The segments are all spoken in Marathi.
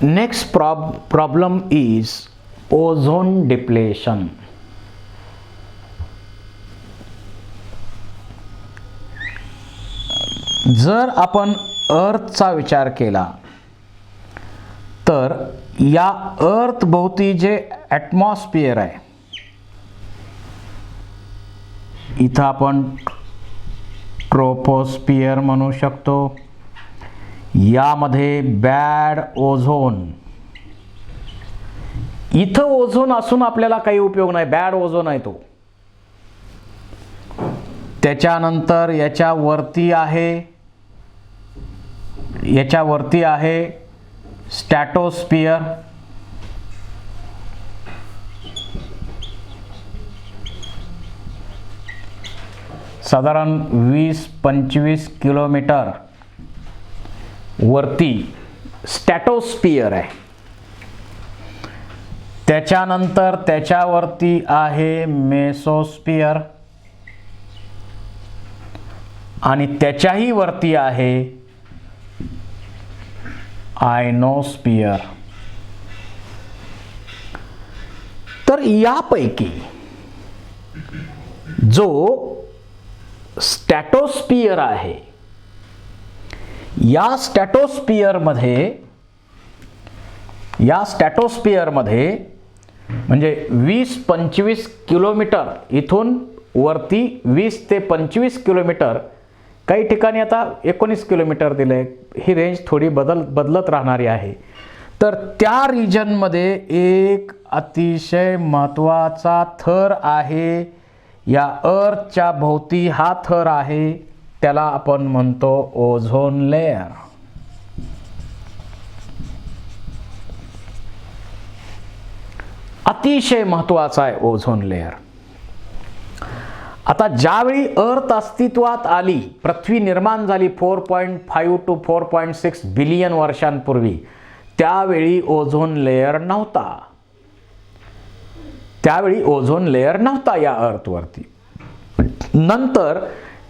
Next problem is ozone depletion. जर आपण अर्थचा विचार केला तर या अर्थ भोवती जे ॲटमॉस्फिअर आहे, इथं आपण ट्रोपोस्फिअर म्हणू शकतो, यामध्ये बॅड ओझोन, इथं ओझोन असून आपल्याला काही उपयोग नाही, बॅड ओझोन आहे तो. त्याच्यानंतर याच्यावरती आहे स्ट्रॅटोस्फिअर, साधारण 20-25 किलोमीटर वरती स्ट्रॅटोस्फिअर आहे. त्याच्यानंतर त्याच्यावरती आहे मेसोस्फिअर आणि त्याच्याही वरती आहे आयनोस्फिअर. तर यापैकी जो स्ट्रॅटोस्फिअर आहे, या स्ट्रॅटोस्फिअरमध्ये म्हणजे 20-25 किलोमीटर इथून वरती 20 ते 25 किलोमीटर, काही ठिकाणी आता 19 किलोमीटर दिलंय, ही रेंज थोडी बदलत राहणारी आहे. तर त्या रिजनमध्ये एक अतिशय महत्त्वाचा थर आहे, या अर्थच्या भोवती हा थर आहे, त्याला आपण म्हणतो ओझोन लेयर. अतिशय महत्त्वाचा आहे ओझोन लेयर. आता ज्यावेळी अर्थ अस्तित्वात आली, पृथ्वी निर्माण झाली 4.5 to 4.6 बिलियन वर्षांपूर्वी, त्यावेळी ओझोन लेयर नव्हता या अर्थवरती. नंतर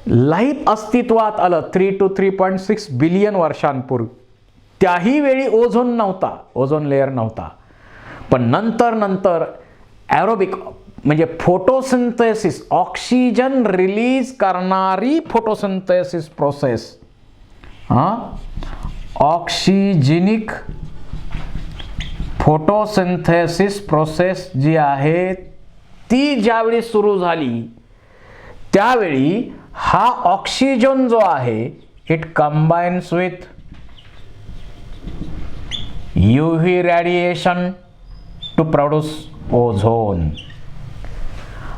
लाईफ अस्तित्वात आलं 3 to 3.6 बिलियन वर्षांपूर्वी, त्याही वेळी ओझोन लेयर नव्हता. पण नंतर ॲरोबिक म्हणजे फोटोसिंथेसिस, ऑक्सिजन रिलीज करणारी फोटोसिंथेसिस प्रोसेस, ऑक्सिजेनिक फोटोसिंथेसिस प्रोसेस जी आहे ती ज्यावेळी सुरू झाली, त्यावेळी हा ऑक्सिजन जो आहे it combines with UV radiation to produce ozone,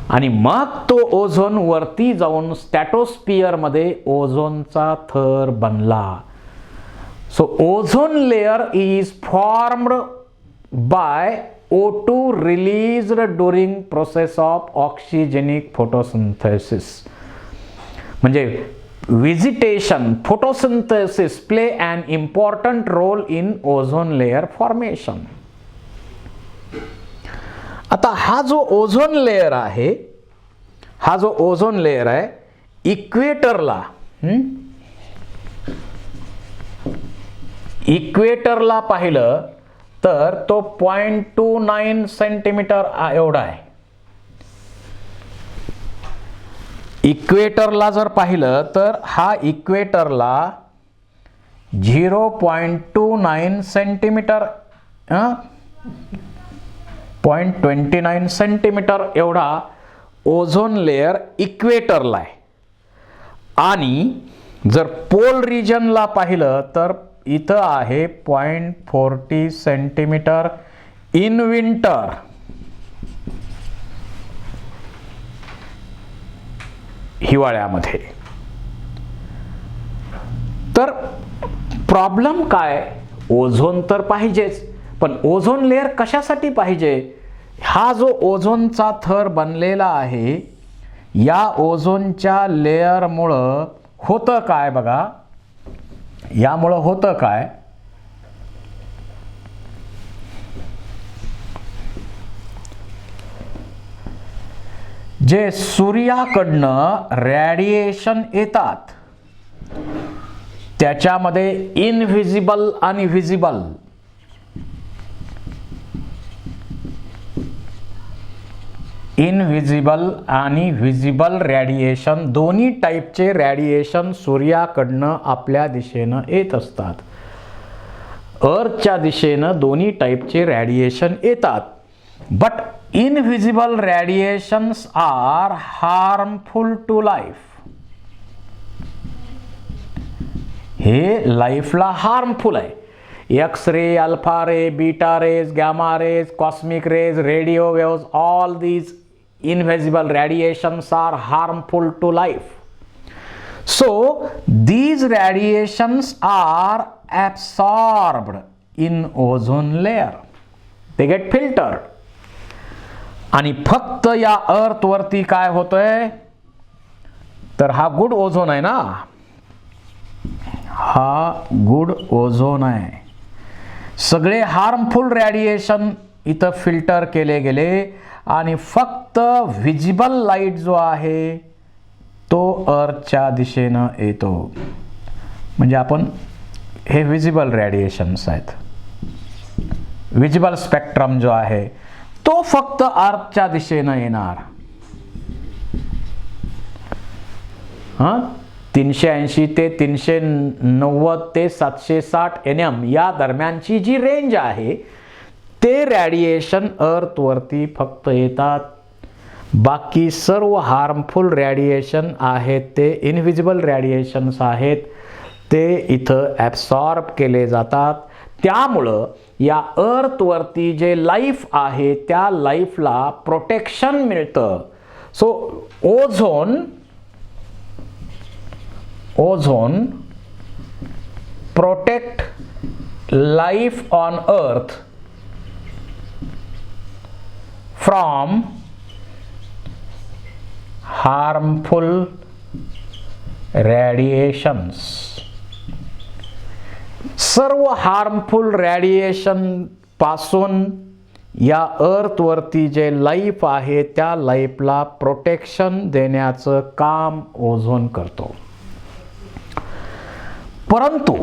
आणि मग तो ओझोन वरती जाऊन स्ट्रॅटोस्फिअर मध्ये ओझोनचा थर बनला. So ozone layer is formed by O2 released during process of oxygenic photosynthesis. म्हणजे vegetation, photosynthesis play an important role in ozone layer formation. आता हा जो ओझोन लेयर आहे, इक्वेटरला पाहिलं तर तो 0.29 सेंटीमीटर एवढा आहे. इक्वेटरला जर पाहिलं तर हा इक्वेटरला 0.29 सेंटीमीटर 0.29 सेंटीमीटर एवढा ओझोन लेयर इक्वेटरला आहे. आणि जर पोल रिजनला पाहिलं तर इथं आहे 0.40 सेंटीमीटर इन विंटर. हिवाळ्यामध्ये. तर प्रॉब्लेम काय, ओझोन तर पाहिजेच, पण ओझोन लेयर कशासाठी पाहिजे? हा जो ओझोनचा थर बनलेला आहे, या ओझोनच्या लेयरमुळं होतं काय बघा, यामुळं होतं काय, जे सूर्याकडनं रेडिएशन येतात त्याच्यामध्ये इनव्हिजिबल आणि व्हिजिबल इनव्हिजिबल आणि व्हिजिबल रॅडिएशन दोन्ही टाईपचे रॅडिएशन सूर्याकडनं आपल्या दिशेनं येत असतात. अर्थच्या दिशेनं दोन्ही टाईपचे रॅडिएशन येतात. But invisible radiations are harmful to life. हे लाईफला हार्मफुल आहे. X ray, alpha ray, beta rays, gamma rays, cosmic rays, radio waves, all these invisible radiations are harmful to life. So these radiations are absorbed in ozone layer. They get filtered. आणि फक्त या अर्थ वरती काय होतंय तर हा गुड ओझोन आहे ना, हा गुड ओझोन आहे. सगळे हार्मफुल रॅडिएशन इथं फिल्टर केले गेले आणि फक्त व्हिजिबल लाईट जो आहे तो अर्थच्या दिशेनं येतो. म्हणजे आपण हे व्हिजिबल रॅडिएशन्स आहेत. व्हिजिबल स्पेक्ट्रम जो आहे तो फक्त अर्थच्या दिशेनं येणार. 380 ते 390 ते 760 nm या दरम्यानची जी रेंज आहे ते रॅडिएशन अर्थवरती फक्त येतात. बाकी सर्व हार्मफुल रॅडिएशन आहेत ते इनव्हिजिबल रॅडिएशन्स आहेत ते इथं ॲब्सॉर्ब केले जातात. त्यामुळं या अर्थवरती जे लाईफ आहे त्या लाईफला प्रोटेक्शन मिळतं. So ozone protect life on earth from harmful radiations. सर्व हार्मफुल रॅडिएशन पासून या अर्थवरती जे लाईफ आहे त्या लाईफला प्रोटेक्शन देण्याचं काम ओझोन करतो. परंतु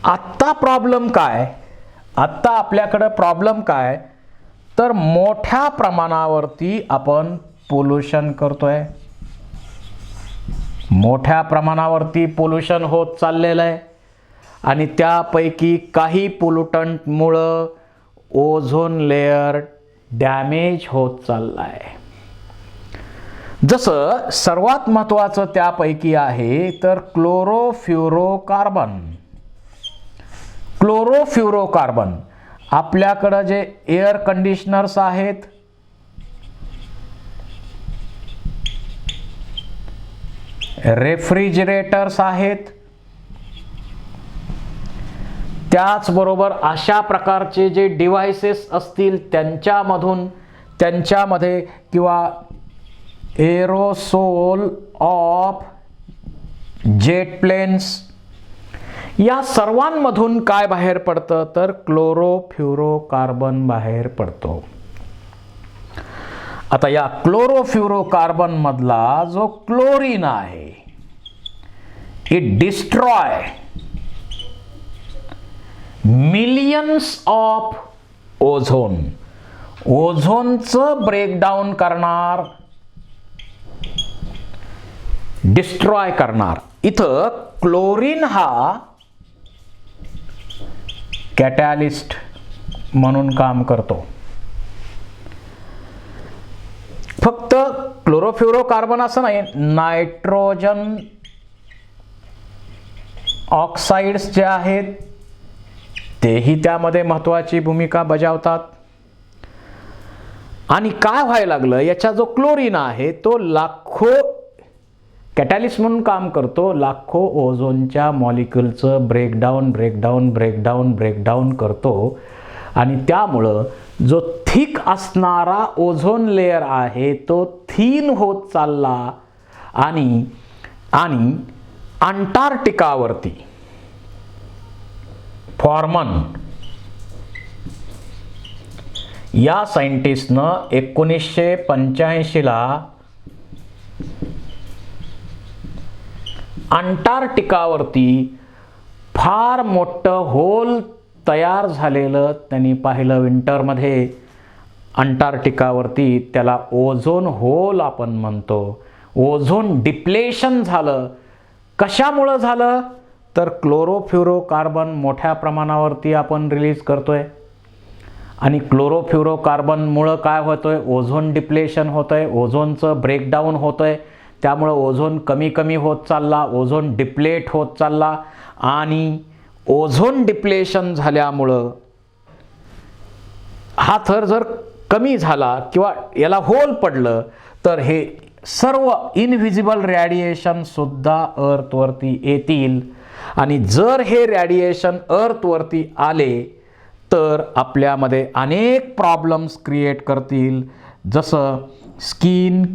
आत्ता प्रॉब्लेम काय, आत्ता आपल्याकडे प्रॉब्लेम काय तर मोठ्या प्रमाणावरती आपण पोल्युशन करतोय. मोठ्या प्रमाणावरती पोल्युशन होत चाललेलं आहे आणि त्यापैकी काही पोल्युटंटमुळं ओझोन लेअर डॅमेज होत चालला आहे. जसं सर्वात महत्त्वाचं त्यापैकी आहे तर क्लोरोफ्युरोकार्बन. क्लोरोफ्युरोकार्बन आपल्याकडं जे एअर कंडिशनर्स आहेत, रेफ्रिजरेटर्स आहेत, त्याचबरोबर अशा प्रकारचे जे डिव्हाइसेस असतील त्यांच्यामध्ये किंवा एरोसोल ऑफ जेट प्लेन्स या सर्वांमधून काय बाहेर पडतं तर क्लोरोफ्युरोकार्बन बाहेर पडतो. आता या क्लोरोफ्युरोकार्बन मधला जो क्लोरीन आहे it destroy millions of ozone. ओझोनचं ब्रेकडाऊन करणार, डिस्ट्रॉय करणार. इथं क्लोरीन हा कॅटॅलिस्ट म्हणून काम करतो. फक्त क्लोरोफ्युरोकार्बन असं नाही, नायट्रोजन ऑक्साइड्स जे आहेत तेही त्यामध्ये महत्त्वाची भूमिका बजावतात. आणि काय व्हायला लागलं, याचा जो क्लोरीन आहे तो लाखो कॅटॅलिस्ट म्हणून काम करतो. लाखो ओझोनच्या मॉलिक्युलचं ब्रेकडाऊन करतो आणि त्यामुळं जो थिक असणारा ओझोन लेअर आहे तो थीन होत चालला आणि अंटार्क्टिकावरती फॉर्मन या सायंटिस्टनं 1985 ला अंटार्क्टिकावरती फार मोठं होल तयार झालेलं त्यांनी पाहिलं विंटरमध्ये. अंटार्क्टिकावरती त्याला ओझोन होल आपण म्हणतो. ओझोन डिप्लेशन झालं. कशामुळं झालं? तर क्लोरोफ्लोरोकार्बन मोठ्या प्रमाणावरती आपण रिलीज करतोय आणि क्लोरोफ्लोरोकार्बनमुळं काय होतंय? ओझोन डिप्लेशन होतंय, ओझोनचं ब्रेकडाऊन होतंय. त्यामुळं ओझोन कमी कमी होत चालला, ओझोन डिप्लेट होत चालला आणि ओझोन डिप्लेशन झाल्यामुळं हा थर जर कमी झाला किंवा याला होल पडलं तर हे सर्व इनव्हिजिबल रॅडिएशन सुद्धा अर्थवरती येतील आणि जर हे रॅडिएशन अर्थवरती आले तर आपल्यामध्ये अनेक प्रॉब्लेम्स क्रिएट करतील. जसं स्किन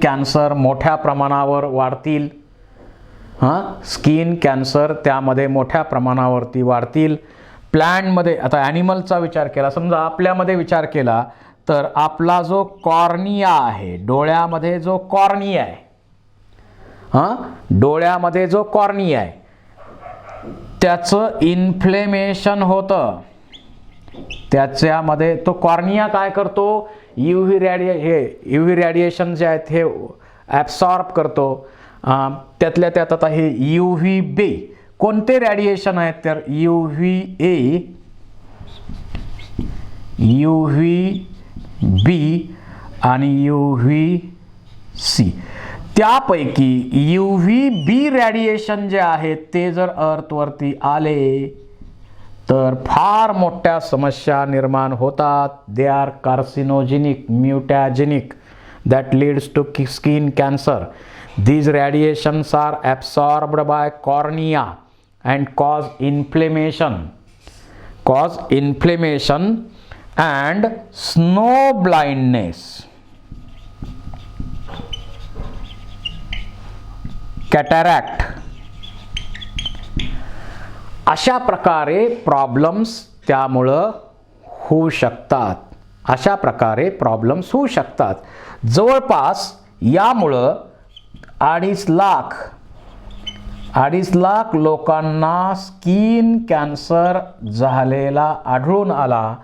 कॅन्सर मोठ्या प्रमाणावर वाढतील. स्किन कॅन्सर त्यामध्ये मोठ्या प्रमाणावरती वाढतील. प्लांटमध्ये आता ॲनिमलचा विचार केला, समजा आपल्यामध्ये विचार केला तर आपला जो कॉर्निया आहे, डोळ्यामध्ये जो कॉर्निया आहे, डोळ्यामध्ये जो कॉर्निया आहे त्याचं इन्फ्लेमेशन होतं. त्याच्यामध्ये तो कॉर्निया काय करतो? UV रॅडिएशन जे आहेत हे ॲब्सॉर्ब करतो. त्यातल्या त्यात आता हे UVB कोणते रॅडिएशन आहेत तर UVA, UVB आणि UVC. त्यापैकी UVB रॅडिएशन जे आहेत ते जर अर्थवरती आले तर फार मोठ्या समस्या निर्माण होतात. They are carcinogenic, mutagenic, that leads to skin cancer. These radiations are absorbed by cornea and cause inflammation and snow blindness, cataract. अशा प्रकारे प्रॉब्लेम्स त्यामुळं होऊ शकतात. जवळपास यामुळं 2.5 लाख लोकांना स्किन कॅन्सर झालेला आढळून आला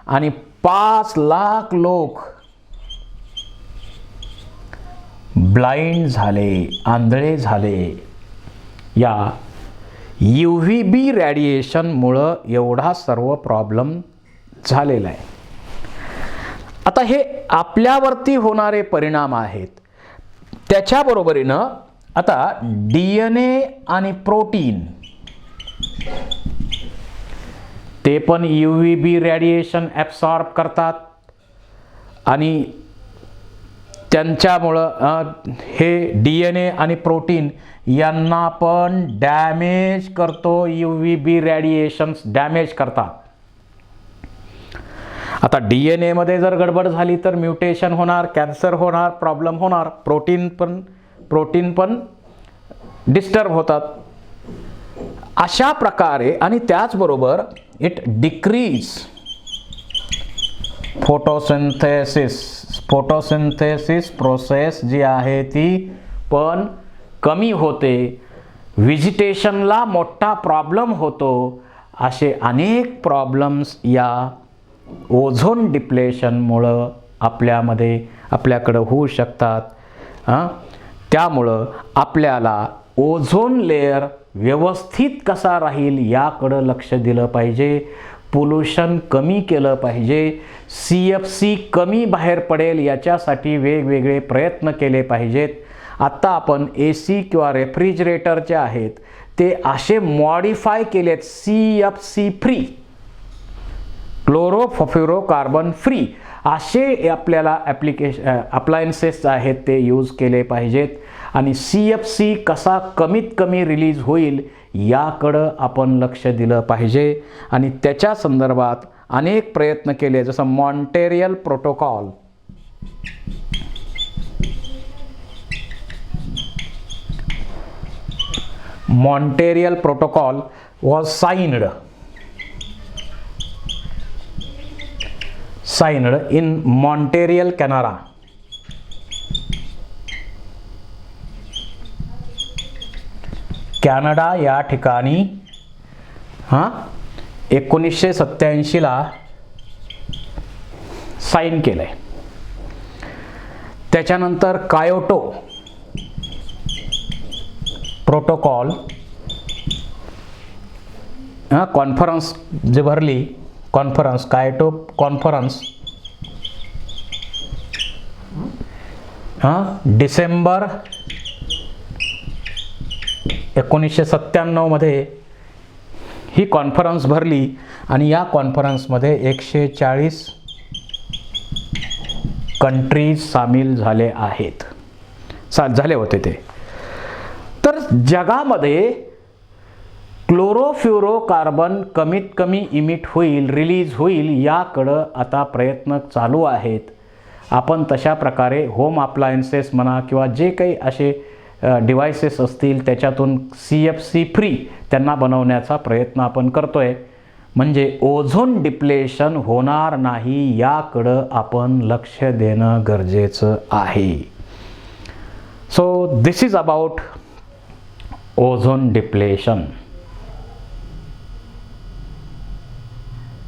आणि 5 लाख लोक ब्लाइंड झाले, आंधळे झाले. या UVB रॅडिएशनमुळं एवढा सर्व प्रॉब्लेम झालेला आहे. आता हे आपल्यावरती होणारे परिणाम आहेत. त्याच्याबरोबरीनं आता DNA आणि प्रोटीन ते पण UVB रॅडिएशन ॲब्सॉर्ब करतात आणि त्यांच्यामुळं हे DNA आणि प्रोटीन यांना पण डॅमेज करतो. UVB रॅडिएशन्स डॅमेज करतात. आता DNA मध्ये जर गडबड झाली तर म्युटेशन होणार, कॅन्सर होणार, प्रॉब्लेम होणार. प्रोटीन पण डिस्टर्ब होतात. अशा प्रकारे आणि त्याचबरोबर इट डिक्रीज फोटोसिंथेसिस प्रोसेस जी आहे ती पण कमी होते. व्हेजिटेशनला मोठा प्रॉब्लेम होतो. असे अनेक प्रॉब्लेम्स या ओझोन डिप्लेशनमुळं आपल्याकडं होऊ शकतात. त्यामुळं आपल्याला ओझोन लेअर व्यवस्थित कसा राहील याकडं लक्ष दिलं पाहिजे. पोल्युशन कमी केलं पाहिजे. CFC कमी बाहेर पडेल याच्यासाठी वेगवेगळे प्रयत्न केले पाहिजेत. आत्ता आपण AC किंवा रेफ्रिजरेटर जे आहेत ते असे मॉडिफाय केलेत CFC फ्री, क्लोरोफ्लोरोकार्बन फ्री असे आपल्याला अप्लायन्सेस आहेत ते यूज केले पाहिजेत आणि CFC कसा कमीत कमी रिलीज होईल याकडं आपण लक्ष दिलं पाहिजे आणि त्याच्या संदर्भात अनेक प्रयत्न केले. जसं मॉन्टेरियल protocol, Montreal Protocol was signed in Montreal, Canada. Canada या ठिकाणी 1987ला साईन केलंय. त्याच्यानंतर कायोटो प्रोटोकॉल कॉन्फरन्स जे भरली, कॉन्फरन्स कायोटो कॉन्फरन्स डिसेंबर 1997 मध्ये ही कॉन्फरन्स भरली आणि या कॉन्फरन्समध्ये 140 कंट्रीज सामील झाले आहेत, झाले होते ते. तर जगामध्ये क्लोरोफ्लोरोकार्बन कमीत कमी इमिट होईल, रिलीज होईल, याकडं आता प्रयत्न चालू आहेत. आपण तशा प्रकारे होम अप्लायन्सेस म्हणा किंवा जे काही असे डिव्हायसेस असतील त्याच्यातून CFC फ्री त्यांना बनवण्याचा प्रयत्न आपण करतोय. म्हणजे ओझोन डिप्लेशन होणार नाही याकडं आपण लक्ष देणं गरजेचं आहे. So this is about ozone depletion.